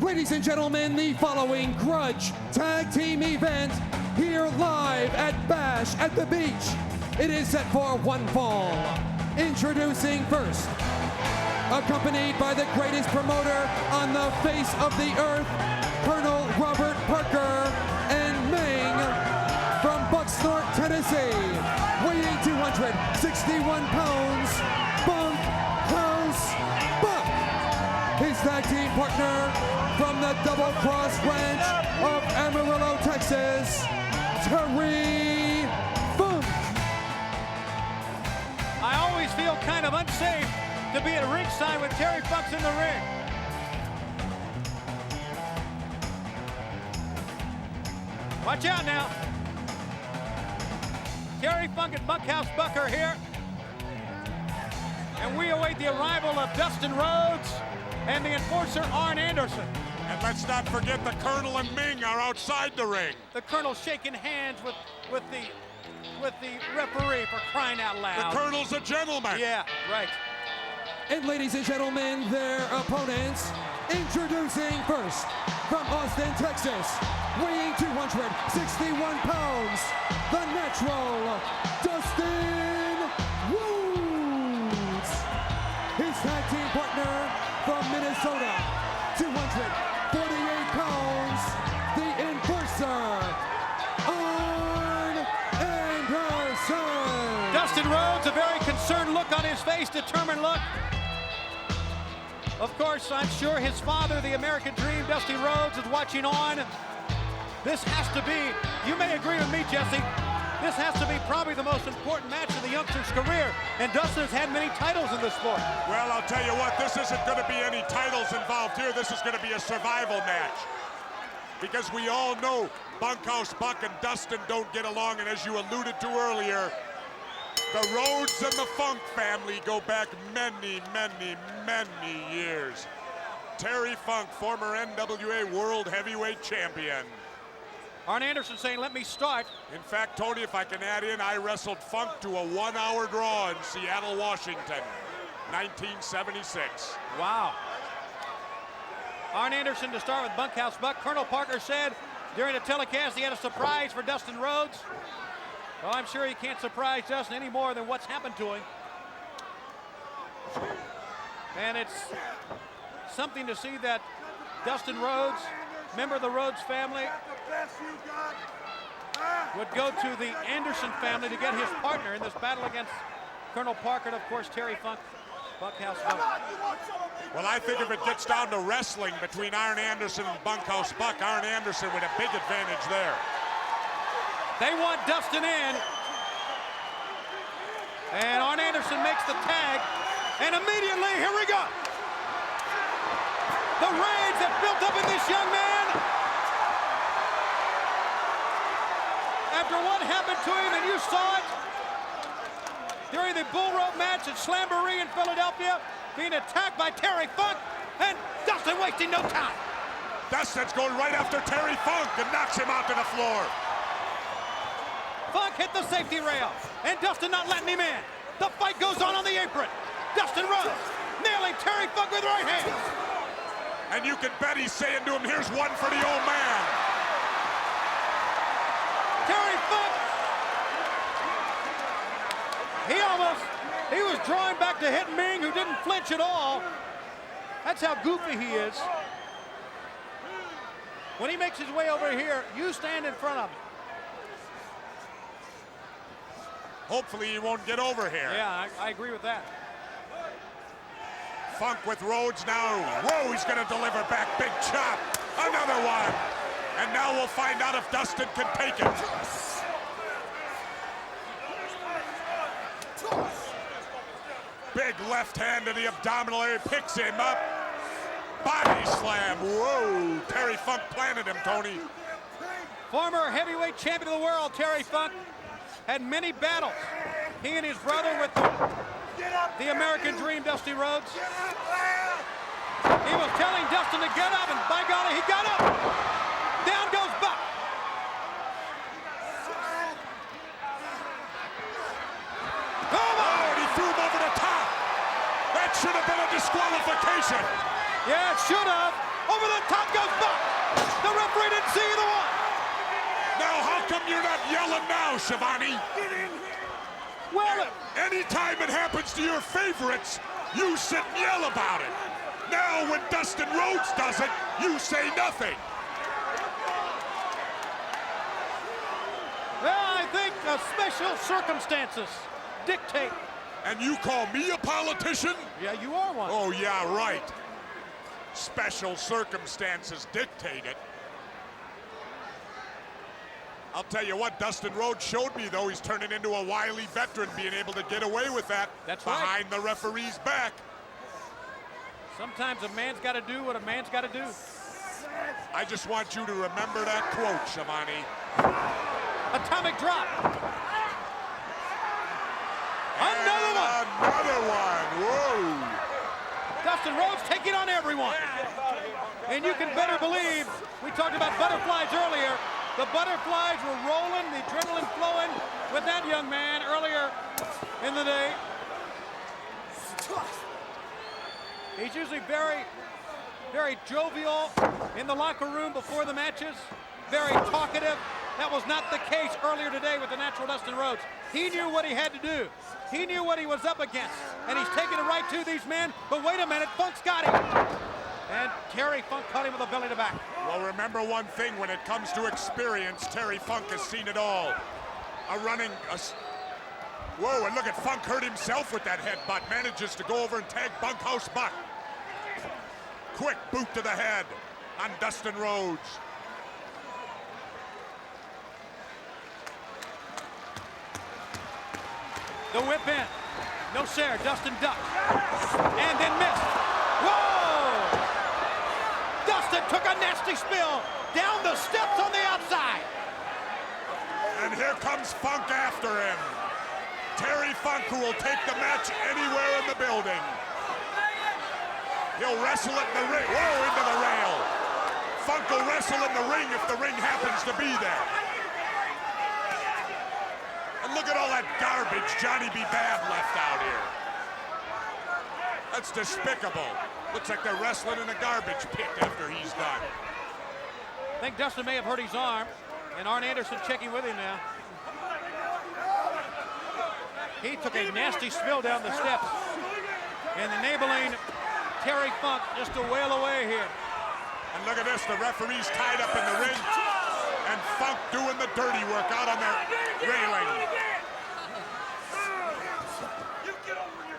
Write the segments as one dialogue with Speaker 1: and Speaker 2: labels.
Speaker 1: Ladies and gentlemen, the following Grudge Tag Team event here live at Bash at the Beach. It is set for one fall. Introducing first, accompanied by the greatest promoter on the face of the earth, Colonel Robert Parker and Ming from Bucksport, Tennessee, weighing 261 pounds, Bunkhouse Bunk. His tag team partner from the Double Cross Ranch of Amarillo, Texas, Terry Funk.
Speaker 2: I always feel kind of unsafe to be at ringside when Terry Funk's in the ring. Watch out now. Terry Funk and Bunkhouse Bunk are here. And we await the arrival of Dustin Rhodes and the enforcer Arn Anderson.
Speaker 3: And let's not forget the Colonel and Ming are outside the ring.
Speaker 2: The Colonel shaking hands with the referee, for crying out loud.
Speaker 3: The Colonel's a gentleman.
Speaker 2: Yeah, right.
Speaker 1: And ladies and gentlemen, their opponents, introducing first, from Austin, Texas, weighing 261 pounds, the natural, Dustin Rhodes. His tag team partner from Minnesota, 248 pounds, the enforcer, Arn Anderson.
Speaker 2: Dustin Rhodes, a very concerned look on his face, determined look. Of course, I'm sure his father, the American Dream, Dusty Rhodes, is watching on. This has to be, you may agree with me, Jesse, this has to be probably the most important match in the youngster's career. And Dustin has had many titles in this sport.
Speaker 3: Well, I'll tell you what, this isn't going to be any titles involved here. This is going to be a survival match. Because we all know Bunkhouse Bunk and Dustin don't get along, and as you alluded to earlier, the Rhodes and the Funk family go back many, many, many years. Terry Funk, former NWA World Heavyweight Champion.
Speaker 2: Arn Anderson saying, let me start.
Speaker 3: In fact, Tony, if I can add in, I wrestled Funk to a 1-hour draw in Seattle, Washington, 1976.
Speaker 2: Wow. Arn Anderson to start with Bunkhouse Bunk. Colonel Parker said during the telecast he had a surprise for Dustin Rhodes. Well, I'm sure he can't surprise Dustin any more than what's happened to him. And it's something to see that Dustin Rhodes, member of the Rhodes family, would go to the Anderson family to get his partner in this battle against Colonel Parker and, of course, Terry Funk, Bunkhouse Bunk.
Speaker 3: Well, I think if it gets down to wrestling between Arn Anderson and Bunkhouse Bunk, Arn Anderson with a big advantage there.
Speaker 2: They want Dustin in. And Arn Anderson makes the tag. And immediately, here we go. The rage that built up in this young man. After what happened to him, and you saw it during the bull rope match at Slamboree in Philadelphia, being attacked by Terry Funk, and Dustin wasting no time.
Speaker 3: Dustin's going right after Terry Funk and knocks him out to the floor.
Speaker 2: Funk hit the safety rail, and Dustin not letting him in. The fight goes on the apron. Dustin Rhodes nailing Terry Funk with right hand.
Speaker 3: And you can bet he's saying to him, here's one for the old man.
Speaker 2: Terry Funk, he was drawing back to hit Ming, who didn't flinch at all. That's how goofy he is. When he makes his way over here, you stand in front of him.
Speaker 3: Hopefully he won't get over here.
Speaker 2: Yeah, I agree with that.
Speaker 3: Funk with Rhodes now. Whoa, he's going to deliver back. Big chop. Another one. And now we'll find out if Dustin can take it. Big left hand to the abdominal area. Picks him up. Body slam. Whoa. Terry Funk planted him, Tony.
Speaker 2: Former heavyweight champion of the world, Terry Funk, had many battles. He and his brother with the American Dream, Dusty Rhodes. He was telling Dustin to get up, and by golly, he got up. Down goes Buck.
Speaker 3: Oh, and he threw him over the top. That should have been a disqualification.
Speaker 2: Yeah, it should have. Over the top goes Buck. The referee didn't see either one.
Speaker 3: Now, how come you're not yelling now, Shivani?
Speaker 2: Well,
Speaker 3: Anytime it happens to your favorites, you sit and yell about it. Now, when Dustin Rhodes does it, you say nothing.
Speaker 2: well, I think special circumstances dictate.
Speaker 3: And you call me a politician?
Speaker 2: Yeah, you are one.
Speaker 3: Oh, yeah, right. Special circumstances dictate it. I'll tell you what, Dustin Rhodes showed me, though, he's turning into a wily veteran, being able to get away with that.
Speaker 2: That's right.
Speaker 3: Behind the referee's back.
Speaker 2: Sometimes a man's got to do what a man's got to do.
Speaker 3: I just want you to remember that quote, Shivani.
Speaker 2: Atomic drop.
Speaker 3: And another one. Whoa.
Speaker 2: Dustin Rhodes taking on everyone. And you can better believe, we talked about butterflies earlier. The butterflies were rolling, the adrenaline flowing with that young man earlier in the day. He's usually very, very jovial in the locker room before the matches, very talkative. That was not the case earlier today with the natural Dustin Rhodes. He knew what he had to do. He knew what he was up against, and he's taking it right to these men. But wait a minute, Funk's got him. And Terry Funk caught him with a belly to back.
Speaker 3: Well, remember one thing, when it comes to experience, Terry Funk has seen it all. Whoa, and look at Funk hurt himself with that headbutt. Manages to go over and tag Bunkhouse Bunk. Quick boot to the head on Dustin Rhodes.
Speaker 2: The whip in. No share. Dustin ducked. And then missed. Whoa! Dustin took a nasty spill down the steps on the outside.
Speaker 3: And here comes Funk after him. Terry Funk, who will take the match anywhere in the building. He'll wrestle it in the ring. Whoa, into the rail. Funk will wrestle in the ring if the ring happens to be there. And look at all that garbage Johnny B. Bad left out here. That's despicable. Looks like they're wrestling in a garbage pit after he's done.
Speaker 2: I think Dustin may have hurt his arm, and Arn Anderson checking with him now. He took a nasty spill down the steps, and enabling Terry Funk just to wail away here.
Speaker 3: And look at this, the referee's tied up in the ring, and Funk doing the dirty work out on the railing.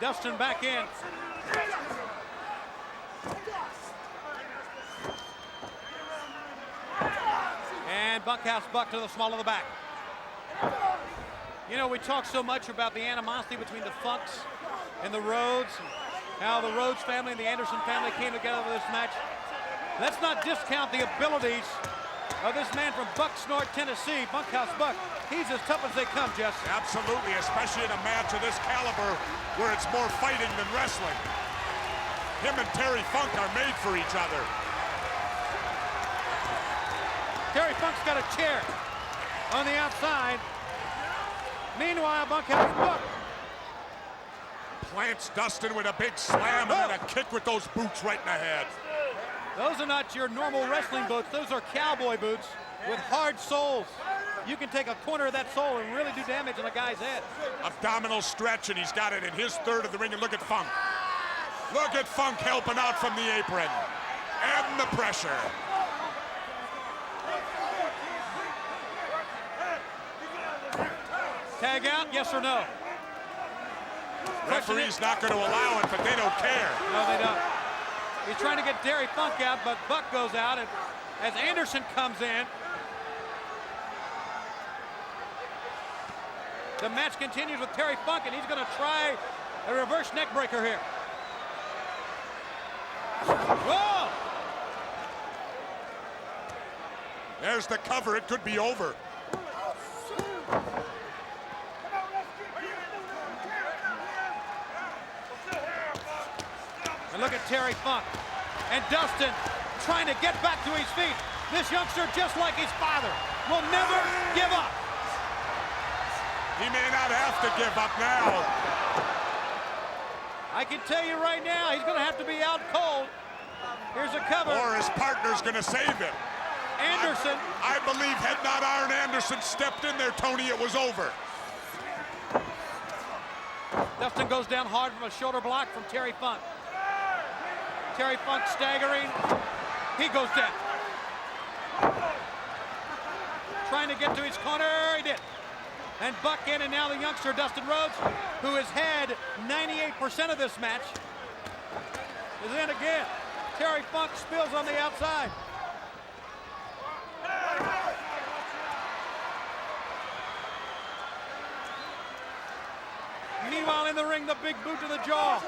Speaker 2: Dustin back in. And Bunkhouse Buck to the small of the back. You know, we talk so much about the animosity between the Funks and the Rhodes, how the Rhodes family and the Anderson family came together for this match. Let's not discount the abilities of this man from Bucksnort, Tennessee, Bunkhouse Buck. He's as tough as they come, Jess.
Speaker 3: Absolutely, especially in a match of this caliber where it's more fighting than wrestling. Him and Terry Funk are made for each other.
Speaker 2: Terry Funk's got a chair on the outside. Meanwhile, Bunkhouse Buck
Speaker 3: plants Dustin with a big slam and then a kick with those boots right in the head.
Speaker 2: Those are not your normal wrestling boots. Those are cowboy boots with hard soles. You can take a corner of that sole and really do damage on a guy's head.
Speaker 3: Abdominal stretch, and he's got it in his third of the ring. And look at Funk. Look at Funk helping out from the apron. And the pressure.
Speaker 2: Tag out, yes or no?
Speaker 3: Referee's not going to allow it, but they don't care.
Speaker 2: No, they don't. He's trying to get Terry Funk out, but Buck goes out, and as Anderson comes in, the match continues with Terry Funk, and he's going to try a reverse neck breaker here. Whoa!
Speaker 3: There's the cover. It could be over.
Speaker 2: And look at Terry Funk. And Dustin trying to get back to his feet. This youngster, just like his father, will never give up.
Speaker 3: He may not have to give up now.
Speaker 2: I can tell you right now, he's going to have to be out cold Here's a cover.
Speaker 3: Or his partner's gonna save him.
Speaker 2: Anderson.
Speaker 3: I believe had not Arn Anderson stepped in there, Tony, it was over.
Speaker 2: Dustin goes down hard from a shoulder block from Terry Funk. Terry Funk staggering. He goes down. Trying to get to his corner, he did. And Buck in, and now the youngster Dustin Rhodes, who has had 98% of this match, is in again. Terry Funk spills on the outside. Meanwhile, in the ring, the big boot to the jaw.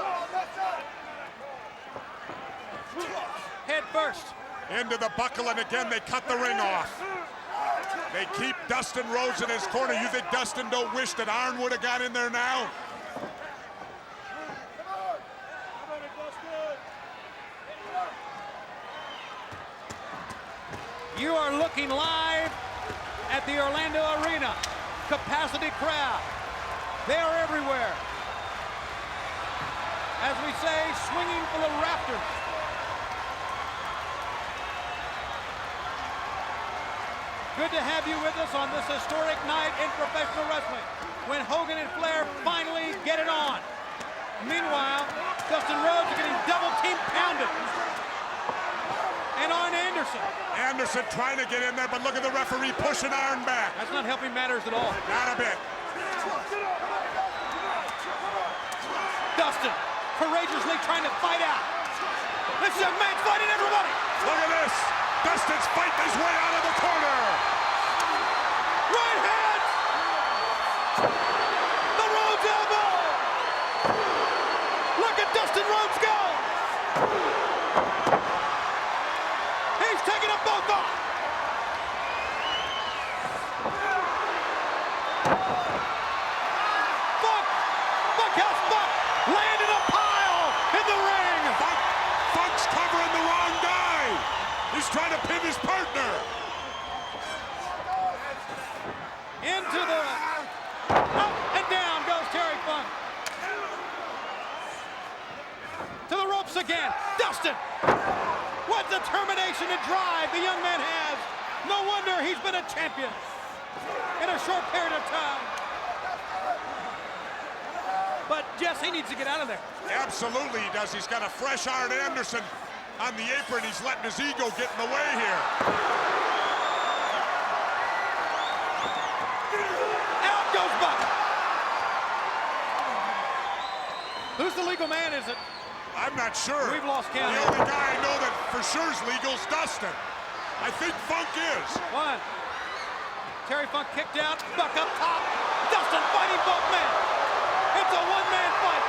Speaker 2: Head first.
Speaker 3: Into the buckle, and again, they cut the ring off. They keep Dustin Rhodes in his corner. You think Dustin don't wish that Arn would have got in there now?
Speaker 2: You are looking live at the Orlando Arena. Capacity crowd. They are everywhere. As we say, swinging for the rafters. Good to have you with us on this historic night in professional wrestling, when Hogan and Flair finally get it on. Meanwhile, Dustin Rhodes is getting double team pounded. And Arn Anderson.
Speaker 3: Anderson trying to get in there, but look at the referee pushing Arn back.
Speaker 2: That's not helping matters at all.
Speaker 3: Not a bit.
Speaker 2: Dustin courageously trying to fight out. This is a man fighting everybody.
Speaker 3: Look at this. Dustin's fighting his way out of the corner.
Speaker 2: Right hand. The Rhodes elbow. Look at Dustin Rhodes go. He's taking them both off. Bunkhouse Bunk landed a pile in the ring.
Speaker 3: Funk's covering the wrong guy. He's trying to pin his partner.
Speaker 2: Into the up and down goes Terry Funk. To the ropes again. Dustin. What determination and drive the young man has. No wonder he's been a champion in a short period of time. But Jess, he needs to get out of there.
Speaker 3: Absolutely he does. He's got a fresh Arn Anderson on the apron. He's letting his ego get in the way here.
Speaker 2: Out goes Buck. Who's the legal man, is it?
Speaker 3: I'm not sure.
Speaker 2: We've lost count.
Speaker 3: The only guy I know that for sure is legal is Dustin. I think Funk is.
Speaker 2: One. Terry Funk kicked out. Buck up top. Dustin fighting both men. It's a one-man fight.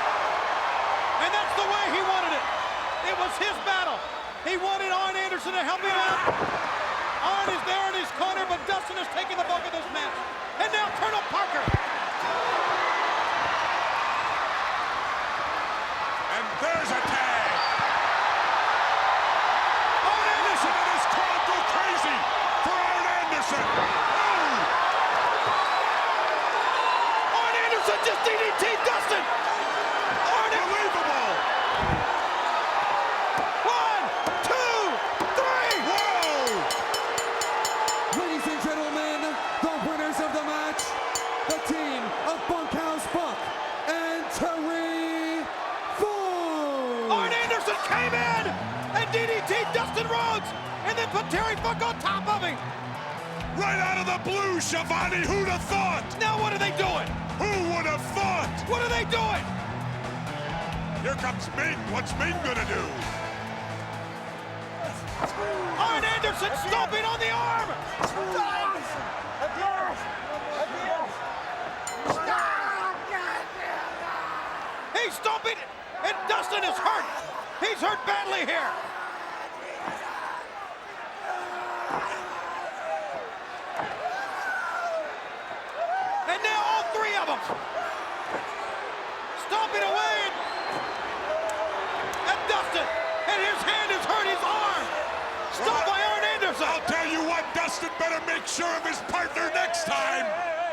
Speaker 2: And that's the way he wanted it. It was his battle. He wanted Arn Anderson to help him out. Arn is there in his corner, but Dustin is taking the bulk of this match. And now Colonel Parker.
Speaker 3: And there's a tag. Arn Anderson and his crowd go crazy for Arn Anderson. Oh!
Speaker 2: Arn Anderson just DDT Dustin.
Speaker 3: Unbelievable.
Speaker 2: 1, 2, 3.
Speaker 3: Whoa!
Speaker 1: Ladies and gentlemen, the winners of the match, the team of Bunkhouse Bunk and Terry Funk.
Speaker 2: Arn Anderson came in and DDT Dustin Rhodes and then put Terry Funk on top of him.
Speaker 3: Right out of the blue, Schiavone. Who'd have thought?
Speaker 2: Now what are they doing?
Speaker 3: Who would have thought?
Speaker 2: What are they doing?
Speaker 3: Here comes Ming. What's Ming gonna do?
Speaker 2: Arn Anderson stomping on the arm. He's stomping, and Dustin is hurt. He's hurt badly here. And now all three of them stomping away at Dustin, and his hand is hurt, his arm. Stopped by Arn Anderson.
Speaker 3: I'll tell you what, Dustin better make sure of his partner next time,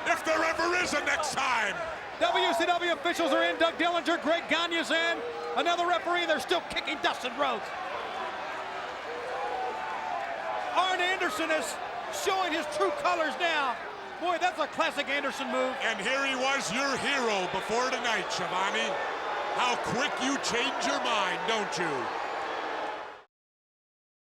Speaker 3: if there ever is a next time.
Speaker 2: WCW officials are in. Doug Dillinger, Greg Gagne's in. Another referee, they're still kicking Dustin Rhodes. Anderson is showing his true colors now. Boy, that's a classic Anderson move.
Speaker 3: And here he was, your hero before tonight, Schiavone. How quick you change your mind, don't you?